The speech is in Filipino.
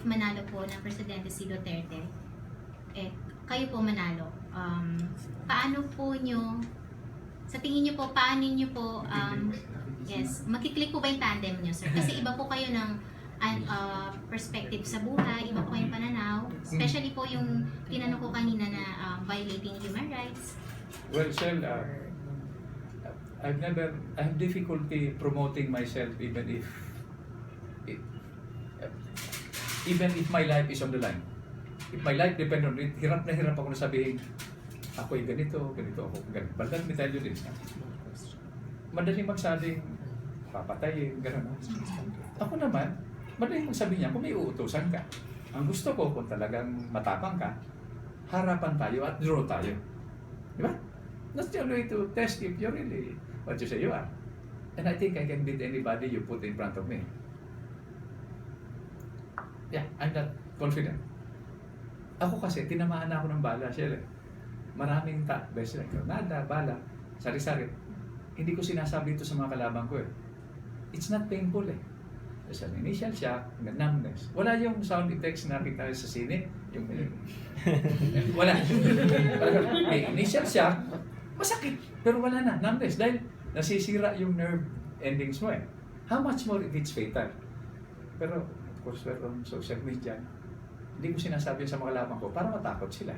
if manalo po ng Presidente si Duterte, kayo po manalo, paano po nyo, sa tingin nyo po, paano nyo po, makiklik po ba yung tandem nyo, sir? Kasi iba po kayo ng perspective sa buhay, iba po kayong pananaw, especially po yung tinanong ko kanina na violating human rights. Well, Shell, I have difficulty promoting myself even if my life is on the line. If my life depends on it, hirap na hirap ako na sabihin, ako'y ganito ako, ganito. But let me tell you this, madaling magsabing, papatayin, gano'n. Ako naman, madaling magsabi niya, kung may uutusan ka, ang gusto ko kung talagang matapang ka, harapan tayo at draw tayo. Di ba? That's the only way to test if you're really what you say you are. And I think I can beat anybody you put in front of me. Yeah, I'm not confident. Ako kasi, tinamaan na ako ng bala, Shell. Maraming best nada, bala, sari-sari. Hindi ko sinasabi ito sa mga kalaban ko eh. It's not painful eh. There's an initial shock, numbness. Wala yung sound effects na kita sa sine. Yung wala. May initial shock, masakit. Pero wala na, numbness. Dahil nasisira yung nerve endings mo eh. How much more if it's fatal? Pero, of course, we're on social media. Hindi ko sinasabi sa mga kalaban ko para matakot sila.